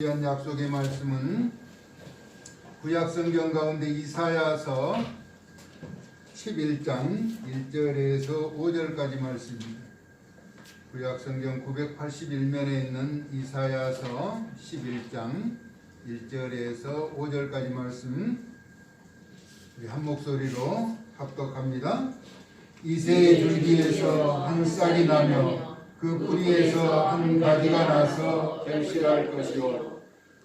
위한 약속의 말씀은 구약성경 가운데 이사야서 11장 1절에서 5절까지 말씀입니다. 구약성경 981면에 있는 이사야서 11장 1절에서 5절까지 말씀 우리 한 목소리로 합독합니다. 이새의 줄기에서 한 싹이 나며 그 뿌리에서 한 가지가 나서 결실할 것이요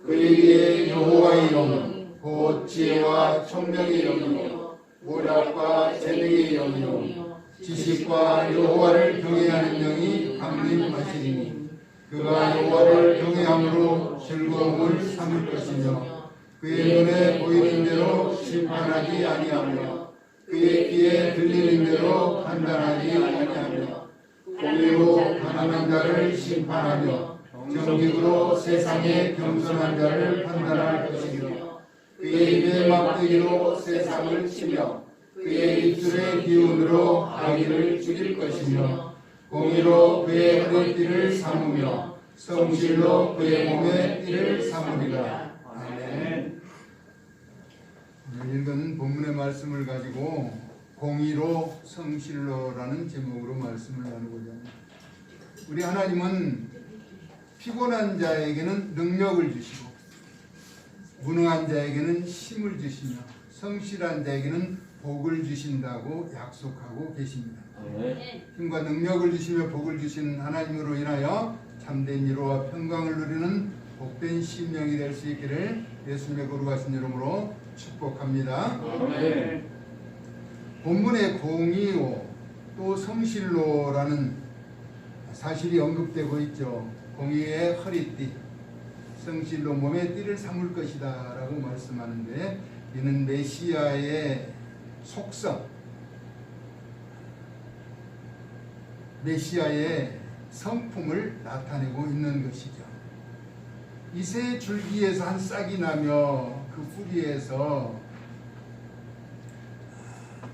그에게 여호와의 영 곧 지혜와 총명의 영이요 오락과 재능의 영이요 지식과 여호와를 경외하는 영이 강림하시리니 그가 여호와를 경외함으로 즐거움을 삼을 것이며 그의 눈에 보이는 대로 심판하지 아니하며 그의 귀에 들리는 대로 판단하지 아니하며 공의로 가난한 자를 심판하며 정직으로 세상에 겸손한 자를 판단할 것이며 그의 입의 막대기로 세상을 치며 그의 입술의 기운으로 악인을 죽일 것이며 공의로 그의 허리띠를 삼으며 성실로 그의 몸에 띠를 삼으리라. 아멘. 오늘 읽은 본문의 말씀을 가지고 공의로 성실로라는 제목으로 말씀을 나누고자 합니다. 우리 하나님은 피곤한 자에게는 능력을 주시고 무능한 자에게는 힘을 주시며 성실한 자에게는 복을 주신다고 약속하고 계십니다. 힘과 능력을 주시며 복을 주신 하나님으로 인하여 참된 위로와 평강을 누리는 복된 심령이 될 수 있기를 예수님의 거룩하신 이름으로 축복합니다. 아멘. 본문에 공의로 또 성실로라는 사실이 언급되고 있죠. 공의의 허리띠, 성실로 몸의 띠를 삼을 것이다 라고 말씀하는데 이는 메시아의 속성, 메시아의 성품을 나타내고 있는 것이죠. 이새의 줄기에서 한 싹이 나며 그 뿌리에서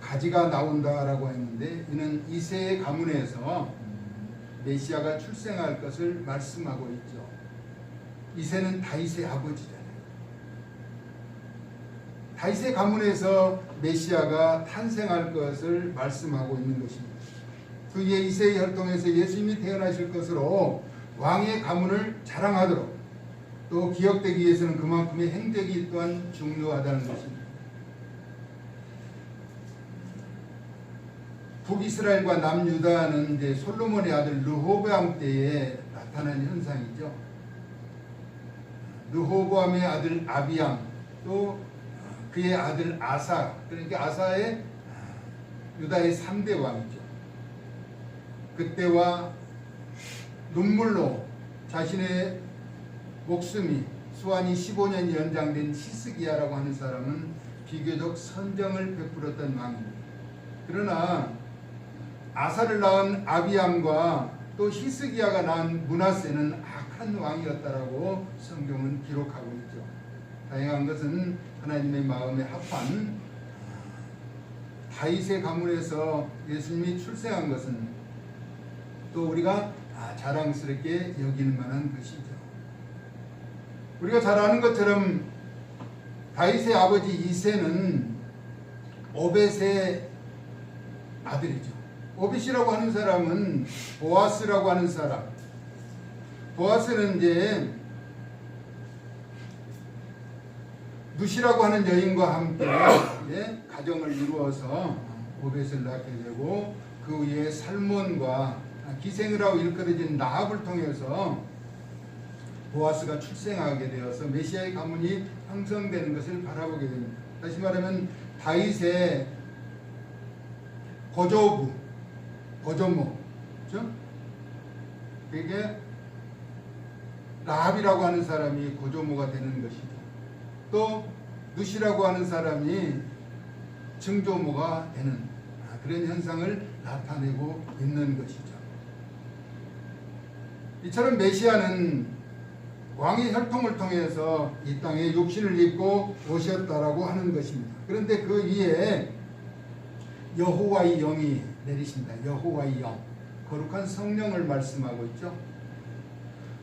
가지가 나온다라고 했는데 이는 이새의 가문에서 메시아가 출생할 것을 말씀하고 있죠. 이새는 다윗의 아버지잖아요. 다윗의 가문에서 메시아가 탄생할 것을 말씀하고 있는 것입니다. 그의 이새의 혈통에서 예수님이 태어나실 것으로 왕의 가문을 자랑하도록 또 기억되기 위해서는 그만큼의 행적이 또한 중요하다는 것입니다. 북이스라엘과 남유다는 이제 솔로몬의 아들 르호보암 때에 나타난 현상이죠. 르호보암의 아들 아비암 또 그의 아들 아사, 그러니까 아사의 유다의 3대 왕이죠. 그때와 눈물로 자신의 목숨이 수완이 15년 연장된 히스기야라고 하는 사람은 비교적 선정을 베풀었던 왕입니다. 그러나 아사를 낳은 아비암과 또 히스기야가 낳은 므낫세는 악한 왕이었다라고 성경은 기록하고 있죠. 다행한 것은 하나님의 마음에 합한 다윗의 가문에서 예수님이 출생한 것은 또 우리가 자랑스럽게 여길 만한 것이죠. 우리가 잘 아는 것처럼 다윗의 아버지 이새는 오벳의 아들이죠. 오벳이라고 하는 사람은 보아스라고 하는 사람. 보아스는 이제 누시라고 하는 여인과 함께 가정을 이루어서 오벳을 낳게 되고 그 위에 살몬과 기생을 하고 일컬어진 라합을 통해서 보아스가 출생하게 되어서 메시아의 가문이 형성되는 것을 바라보게 됩니다. 다시 말하면 다윗의 고조모, 그렇죠? 그게 라합이라고 하는 사람이 고조모가 되는 것이죠. 또 누시라고 하는 사람이 증조모가 되는 그런 현상을 나타내고 있는 것이죠. 이처럼 메시아는 왕의 혈통을 통해서 이 땅에 육신을 입고 오셨다라고 하는 것입니다. 그런데 그 위에 여호와의 영이 내리신다. 여호와의 영, 거룩한 성령을 말씀하고 있죠.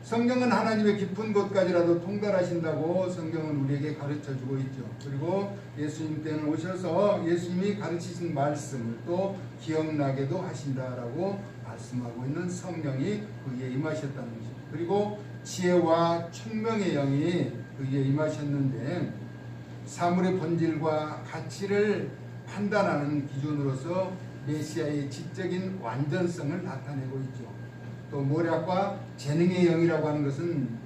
성경은 하나님의 깊은 곳까지라도 통달하신다고 성경은 우리에게 가르쳐주고 있죠. 그리고 예수님 때는 오셔서 예수님이 가르치신 말씀을 또 기억나게도 하신다라고 말씀하고 있는 성령이 그에게 임하셨다는 것입니다. 그리고 지혜와 총명의 영이 그에게 임하셨는데 사물의 본질과 가치를 판단하는 기준으로서 메시아의 지적인 완전성을 나타내고 있죠. 또 모략과 재능의 영이라고 하는 것은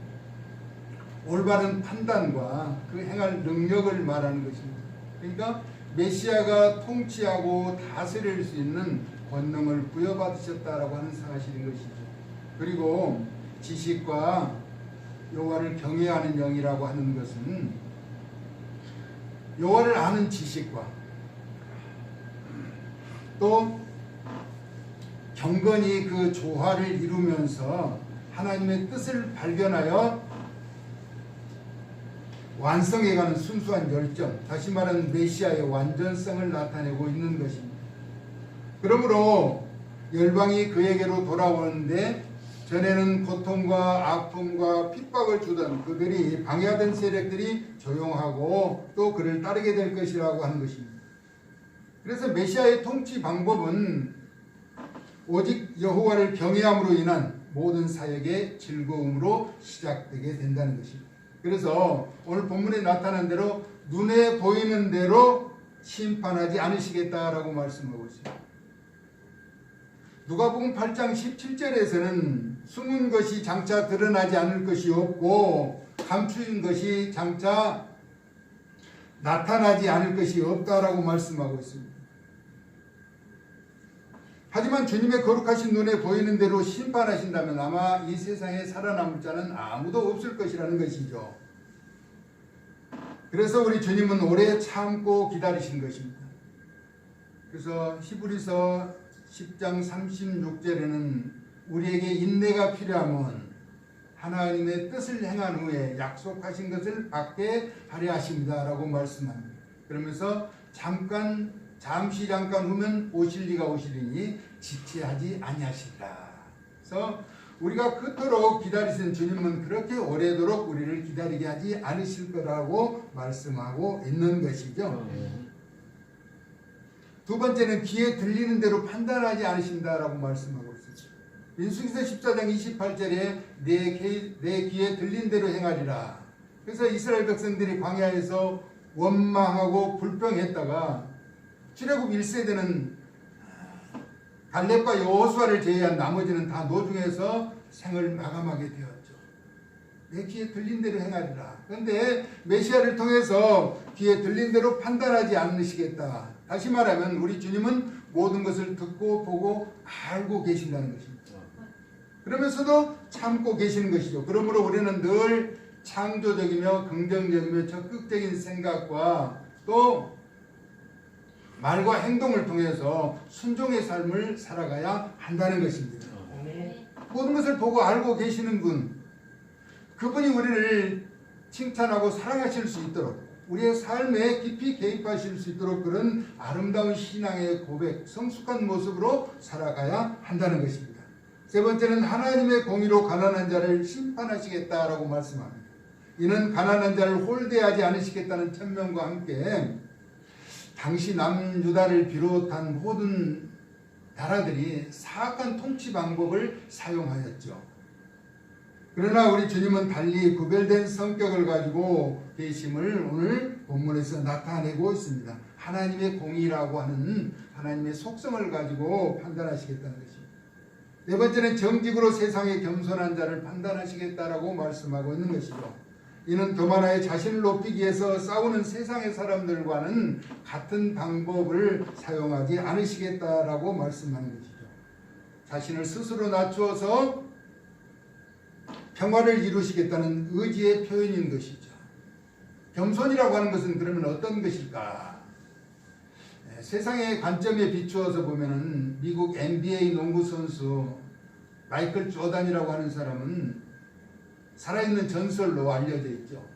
올바른 판단과 그 행할 능력을 말하는 것입니다. 그러니까 메시아가 통치하고 다스릴 수 있는 권능을 부여받으셨다라고 하는 사실인 것이죠. 그리고 지식과 여호와를 경외하는 영이라고 하는 것은 여호와를 아는 지식과 또 경건히 그 조화를 이루면서 하나님의 뜻을 발견하여 완성해가는 순수한 열정, 다시 말하는 메시아의 완전성을 나타내고 있는 것입니다. 그러므로 열방이 그에게로 돌아오는데 전에는 고통과 아픔과 핍박을 주던 그들이 방해하던 세력들이 조용하고 또 그를 따르게 될 것이라고 하는 것입니다. 그래서 메시아의 통치 방법은 오직 여호와를 경외함으로 인한 모든 사역의 즐거움으로 시작되게 된다는 것입니다. 그래서 오늘 본문에 나타난 대로 눈에 보이는 대로 심판하지 않으시겠다라고 말씀하고 있습니다. 누가복음 8장 17절에서는 숨은 것이 장차 드러나지 않을 것이 없고 감추인 것이 장차 나타나지 않을 것이 없다라고 말씀하고 있습니다. 하지만 주님의 거룩하신 눈에 보이는 대로 심판하신다면 아마 이 세상에 살아남을 자는 아무도 없을 것이라는 것이죠. 그래서 우리 주님은 오래 참고 기다리신 것입니다. 그래서 히브리서 10장 36절에는 우리에게 인내가 필요하면 하나님의 뜻을 행한 후에 약속하신 것을 받게 하려 하십니다 라고 말씀합니다. 그러면서 잠시 잠깐 후면 오실 리가 오시리니 지체하지 아니하시리라. 그래서 우리가 그토록 기다리신 주님은 그렇게 오래도록 우리를 기다리게 하지 않으실 거라고 말씀하고 있는 것이죠. 두 번째는 귀에 들리는 대로 판단하지 않으신다라고 말씀하고 있습니다. 민수기서 14장 28절에 내 귀에 들린 대로 행하리라. 그래서 이스라엘 백성들이 광야에서 원망하고 불평했다가 출애굽 1세대는 갈렙과 여호수아를 제외한 나머지는 다 노중에서 생을 마감하게 되었죠. 내 귀에 들린 대로 행하리라. 그런데 메시아를 통해서 귀에 들린 대로 판단하지 않으시겠다. 다시 말하면 우리 주님은 모든 것을 듣고 보고 알고 계신다는 것입니다. 그러면서도 참고 계시는 것이죠. 그러므로 우리는 늘 창조적이며 긍정적이며 적극적인 생각과 또 말과 행동을 통해서 순종의 삶을 살아가야 한다는 것입니다. 모든 것을 보고 알고 계시는 분, 그분이 우리를 칭찬하고 사랑하실 수 있도록 우리의 삶에 깊이 개입하실 수 있도록 그런 아름다운 신앙의 고백, 성숙한 모습으로 살아가야 한다는 것입니다. 세 번째는 하나님의 공의로 가난한 자를 심판하시겠다라고 말씀합니다. 이는 가난한 자를 홀대하지 않으시겠다는 천명과 함께 당시 남유다를 비롯한 모든 나라들이 사악한 통치 방법을 사용하였죠. 그러나 우리 주님은 달리 구별된 성격을 가지고 계심을 오늘 본문에서 나타내고 있습니다. 하나님의 공의라고 하는 하나님의 속성을 가지고 판단하시겠다는 것입니다. 네 번째는 정직으로 세상의 겸손한 자를 판단하시겠다라고 말씀하고 있는 것이죠. 이는 교만하여 자신을 높이기 위해서 싸우는 세상의 사람들과는 같은 방법을 사용하지 않으시겠다라고 말씀하는 것이죠. 자신을 스스로 낮추어서 평화를 이루시겠다는 의지의 표현인 것이죠. 겸손이라고 하는 것은 그러면 어떤 것일까? 세상의 관점에 비추어서 보면은 미국 NBA 농구 선수 마이클 조단이라고 하는 사람은 살아있는 전설로 알려져 있죠.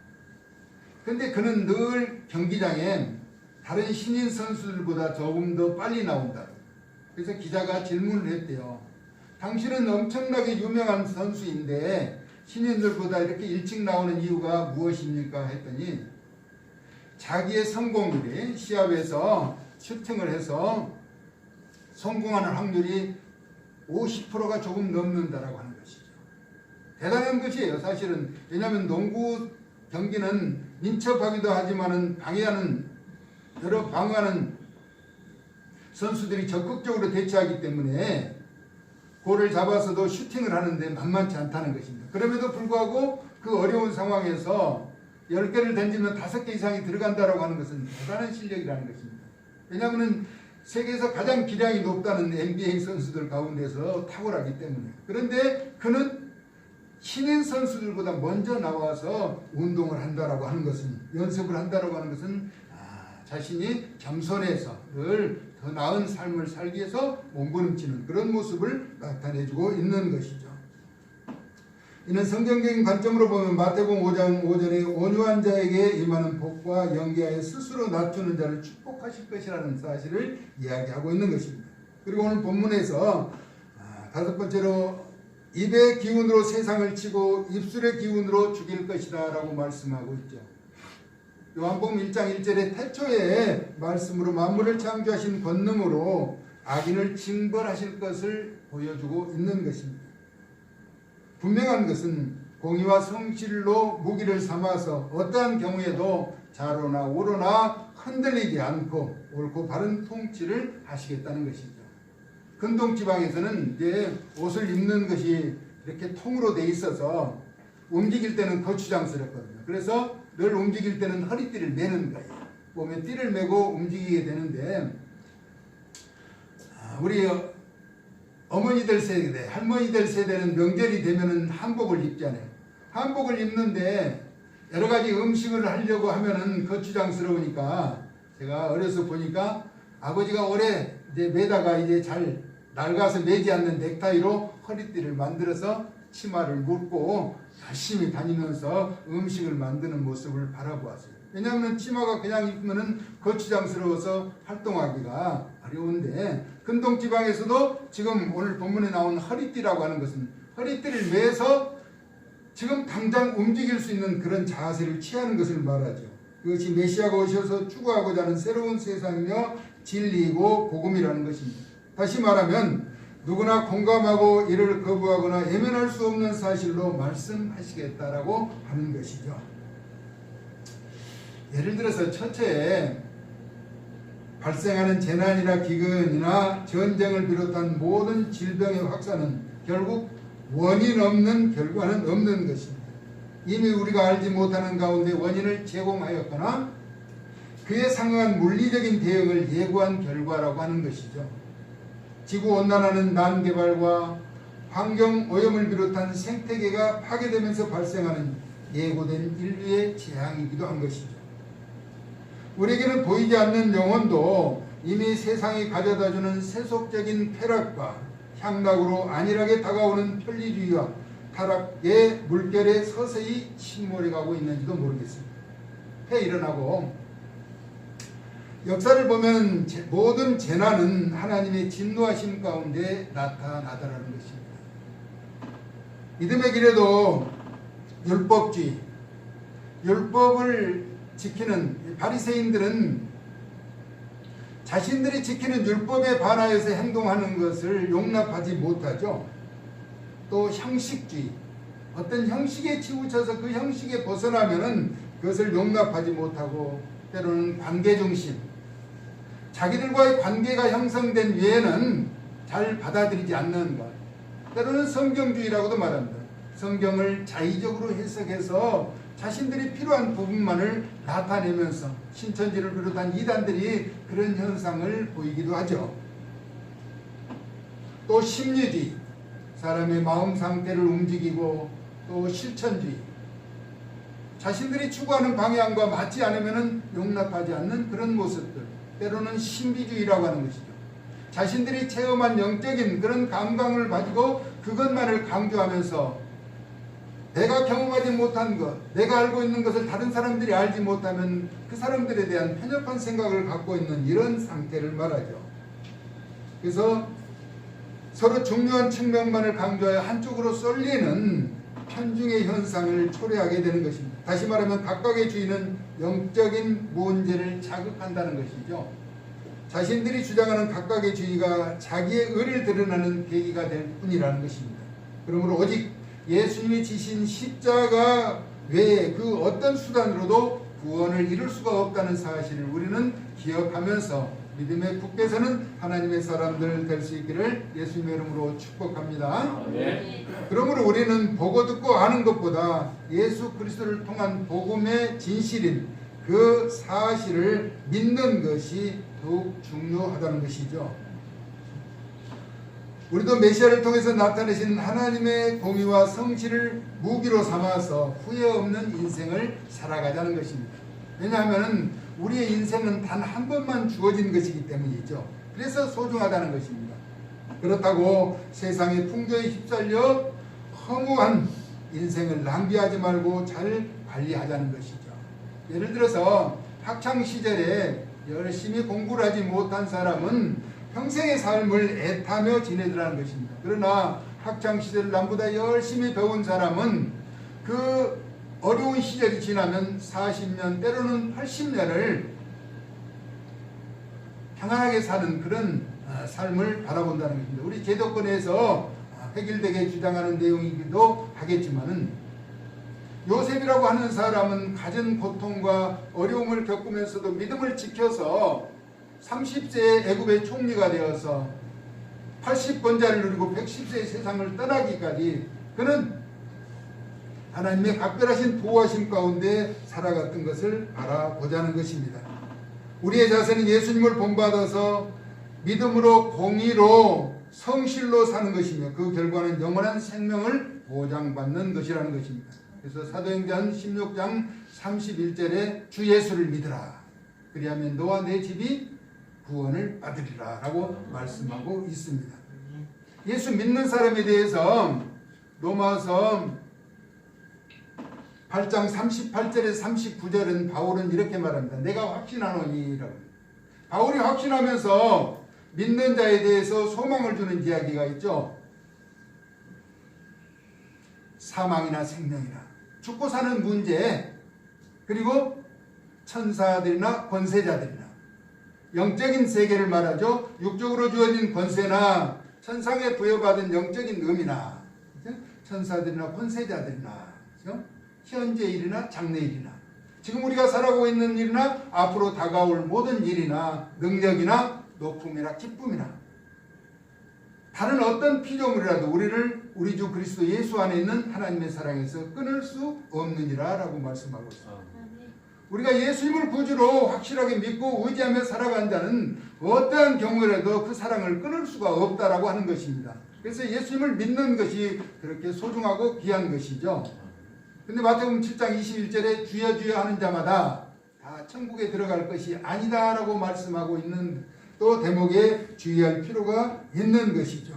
그런데 그는 늘 경기장에 다른 신인 선수들보다 조금 더 빨리 나온다. 그래서 기자가 질문을 했대요. 당신은 엄청나게 유명한 선수인데 신인들보다 이렇게 일찍 나오는 이유가 무엇입니까? 했더니 자기의 성공률이 시합에서 슈팅을 해서 성공하는 확률이 50%가 조금 넘는다라고 하는 것이죠. 대단한 것이에요. 사실은. 왜냐하면 농구 경기는 민첩하기도 하지만은 여러 방어하는 선수들이 적극적으로 대처하기 때문에 골을 잡아서도 슈팅을 하는데 만만치 않다는 것입니다. 그럼에도 불구하고 그 어려운 상황에서 10개를 던지면 5개 이상이 들어간다라고 하는 것은 대단한 실력이라는 것입니다. 왜냐하면 세계에서 가장 기량이 높다는 NBA 선수들 가운데서 탁월하기 때문에. 그런데 그는 신인 선수들보다 먼저 나와서 운동을 한다라고 하는 것은, 연습을 한다라고 하는 것은 자신이 겸손해서 늘 더 나은 삶을 살기 위해서 몸부림치는 그런 모습을 나타내주고 있는 것이죠. 이는 성경적인 관점으로 보면 마태복음 5장 5절에 온유한 자에게 임하는 복과 영계하여 스스로 낮추는 자를 축복하실 것이라는 사실을 이야기하고 있는 것입니다. 그리고 오늘 본문에서 다섯 번째로 입의 기운으로 세상을 치고 입술의 기운으로 죽일 것이다 라고 말씀하고 있죠. 요한복음 1장 1절에 태초에 말씀으로 만물을 창조하신 권능으로 악인을 징벌하실 것을 보여주고 있는 것입니다. 분명한 것은 공의와 성실로 무기를 삼아서 어떠한 경우에도 좌로나 우로나 흔들리지 않고 옳고 바른 통치를 하시겠다는 것이죠. 근동지방에서는 이제 옷을 입는 것이 이렇게 통으로 돼 있어서 움직일 때는 거추장스럽거든요. 그래서 늘 움직일 때는 허리띠를 매는 거예요. 몸에 띠를 매고 움직이게 되는데 우리 어머니들 세대, 할머니들 세대는 명절이 되면은 한복을 입잖아요. 한복을 입는데 여러 가지 음식을 하려고 하면은 거추장스러우니까 제가 어려서 보니까 아버지가 오래 이제 매다가 이제 잘 낡아서 매지 않는 넥타이로 허리띠를 만들어서 치마를 묶고 열심히 다니면서 음식을 만드는 모습을 바라보았어요. 왜냐하면 치마가 그냥 입으면은 거추장스러워서 활동하기가 어려운데 근동지방에서도 지금 오늘 본문에 나온 허리띠라고 하는 것은 허리띠를 매서 지금 당장 움직일 수 있는 그런 자세를 취하는 것을 말하죠. 그것이 메시아가 오셔서 추구하고자 하는 새로운 세상이며 진리이고 복음이라는 것입니다. 다시 말하면 누구나 공감하고 이를 거부하거나 외면할 수 없는 사실로 말씀하시겠다라고 하는 것이죠. 예를 들어서 첫째, 발생하는 재난이나 기근이나 전쟁을 비롯한 모든 질병의 확산은 결국 원인 없는 결과는 없는 것입니다. 이미 우리가 알지 못하는 가운데 원인을 제공하였거나 그에 상응한 물리적인 대응을 예고한 결과라고 하는 것이죠. 지구온난화는 난개발과 환경오염을 비롯한 생태계가 파괴되면서 발생하는 예고된 인류의 재앙이기도 한 것이죠. 우리에게는 보이지 않는 영혼도 이미 세상이 가져다주는 세속적인 쾌락과 향락으로 안일하게 다가오는 편리주의와 타락의 물결에 서서히 침몰해가고 있는지도 모르겠습니다. 일어나고 역사를 보면 모든 재난은 하나님의 진노하심 가운데 나타나더라는 것입니다. 믿음의 길에도 율법주의, 율법을 지키는 바리새인들은 자신들이 지키는 율법에 반하여서 행동하는 것을 용납하지 못하죠. 또 형식주의, 어떤 형식에 치우쳐서 그 형식에 벗어나면은 그것을 용납하지 못하고 때로는 관계중심, 자기들과의 관계가 형성된 외에는 잘 받아들이지 않는 것, 때로는 성경주의라고도 말합니다. 성경을 자의적으로 해석해서 자신들이 필요한 부분만을 나타내면서 신천지를 비롯한 이단들이 그런 현상을 보이기도 하죠. 또 심리주의, 사람의 마음 상태를 움직이고, 또 실천주의, 자신들이 추구하는 방향과 맞지 않으면 용납하지 않는 그런 모습들, 때로는 신비주의라고 하는 것이죠. 자신들이 체험한 영적인 그런 감각을 가지고 그것만을 강조하면서 내가 경험하지 못한 것, 내가 알고 있는 것을 다른 사람들이 알지 못하면 그 사람들에 대한 편협한 생각을 갖고 있는 이런 상태를 말하죠. 그래서 서로 중요한 측면만을 강조하여 한쪽으로 쏠리는 편중의 현상을 초래하게 되는 것입니다. 다시 말하면 각각의 주의는 영적인 문제를 자극한다는 것이죠. 자신들이 주장하는 각각의 주의가 자기의 의를 드러나는 계기가 될 뿐이라는 것입니다. 그러므로 오직 예수님이 지신 십자가 외에 그 어떤 수단으로도 구원을 이룰 수가 없다는 사실을 우리는 기억하면서 믿음에 굳게 서는 하나님의 사람들 될 수 있기를 예수님의 이름으로 축복합니다. 네. 그러므로 우리는 보고 듣고 아는 것보다 예수 그리스도를 통한 복음의 진실인 그 사실을 믿는 것이 더욱 중요하다는 것이죠. 우리도 메시아를 통해서 나타내신 하나님의 공의와 성실을 무기로 삼아서 후회 없는 인생을 살아가자는 것입니다. 왜냐하면 우리의 인생은 단 한 번만 주어진 것이기 때문이죠. 그래서 소중하다는 것입니다. 그렇다고 세상의 풍조에 휩쓸려 허무한 인생을 낭비하지 말고 잘 관리하자는 것이죠. 예를 들어서 학창시절에 열심히 공부를 하지 못한 사람은 평생의 삶을 애타며 지내더라는 것입니다. 그러나 학창시절 남보다 열심히 배운 사람은 그 어려운 시절이 지나면 40년 때로는 80년을 평안하게 사는 그런 삶을 바라본다는 것입니다. 우리 제도권에서 획일되게 주장하는 내용이기도 하겠지만은 요셉이라고 하는 사람은 갖은 고통과 어려움을 겪으면서도 믿음을 지켜서 30세에 애굽의 총리가 되어서 80번자를 누리고 110세의 세상을 떠나기까지 그는 하나님의 각별하신 보호하심 가운데 살아갔던 것을 바라보자는 것입니다. 우리의 자세는 예수님을 본받아서 믿음으로 공의로 성실로 사는 것이며 그 결과는 영원한 생명을 보장받는 것이라는 것입니다. 그래서 사도행전 16장 31절에 주 예수를 믿으라. 그리하면 너와 내 집이 구원을 받으리라 라고 말씀하고 있습니다. 예수 믿는 사람에 대해서 로마서 8장 38절에서 39절은 바울은 이렇게 말합니다. 내가 확신하노니라고. 바울이 확신하면서 믿는 자에 대해서 소망을 주는 이야기가 있죠. 사망이나 생명이나 죽고 사는 문제, 그리고 천사들이나 권세자들이나 영적인 세계를 말하죠. 육적으로 주어진 권세나 천상에 부여받은 영적인 의미나 천사들이나 권세자들이나 현재 일이나 장래 일이나 지금 우리가 살아가고 있는 일이나 앞으로 다가올 모든 일이나 능력이나 높음이나 기쁨이나 다른 어떤 피조물이라도 우리를 우리 주 그리스도 예수 안에 있는 하나님의 사랑에서 끊을 수 없느니라 라고 말씀하고 있습니다. 우리가 예수님을 구주로 확실하게 믿고 의지하며 살아간 자는 어떠한 경우라도 그 사랑을 끊을 수가 없다라고 하는 것입니다. 그래서 예수님을 믿는 것이 그렇게 소중하고 귀한 것이죠. 근데 마태복음 7장 21절에 주여 주여 하는 자마다 다 천국에 들어갈 것이 아니다라고 말씀하고 있는 또 대목에 주의할 필요가 있는 것이죠.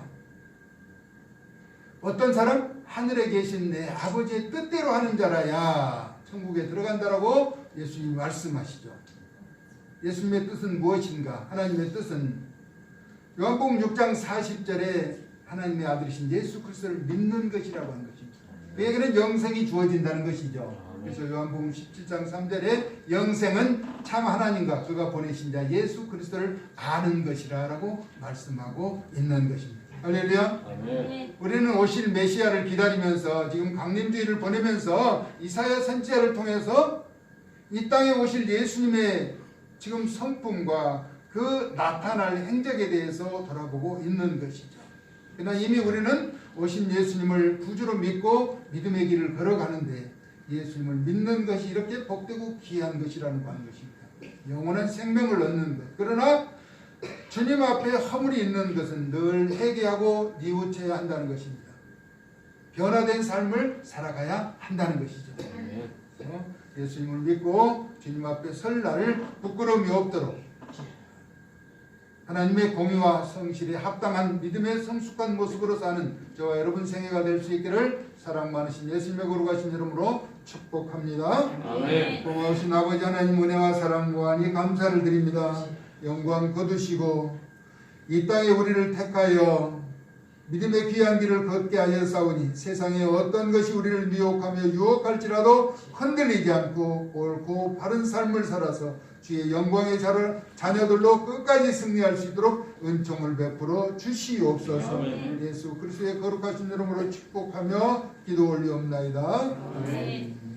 어떤 사람 하늘에 계신 내 아버지의 뜻대로 하는 자라야 천국에 들어간다라고 예수님이 말씀하시죠. 예수님의 뜻은 무엇인가? 하나님의 뜻은 요한복음 6장 40절에 하나님의 아들이신 예수 그리스도를 믿는 것이라고 한 것입니다. 그에게는 영생이 주어진다는 것이죠. 그래서 요한복음 17장 3절에 영생은 참 하나님과 그가 보내신 자 예수 그리스도를 아는 것이라고 말씀하고 있는 것입니다. 할렐루야. 네. 우리는 오실 메시아를 기다리면서 지금 강림주의를 보내면서 이사야 선지자를 통해서 이 땅에 오실 예수님의 지금 성품과 그 나타날 행적에 대해서 돌아보고 있는 것이죠. 그러나 이미 우리는 오신 예수님을 구주로 믿고 믿음의 길을 걸어가는데 예수님을 믿는 것이 이렇게 복되고 귀한 것이라는 것입니다. 영원한 생명을 얻는 것. 그러나 주님 앞에 허물이 있는 것은 늘 회개하고 뉘우쳐야 한다는 것입니다. 변화된 삶을 살아가야 한다는 것이죠. 예수님을 믿고 주님 앞에 설 날을 부끄러움이 없도록 하나님의 공의와 성실에 합당한 믿음의 성숙한 모습으로 사는 저와 여러분 생애가 될 수 있기를 사랑 많으신 예수님의 거룩하신 이름으로 축복합니다. 아멘. 고마우신 아버지 하나님 은혜와 사랑 무한히 감사를 드립니다. 영광 거두시고 이 땅에 우리를 택하여 믿음의 귀한 길을 걷게 하여 싸우니 세상에 어떤 것이 우리를 미혹하며 유혹할지라도 흔들리지 않고 옳고 바른 삶을 살아서 주의 영광의 자녀들로 끝까지 승리할 수 있도록 은총을 베풀어 주시옵소서. 아멘. 예수 그리스도의 거룩하신 이름으로 축복하며 기도 올리옵나이다. 아멘.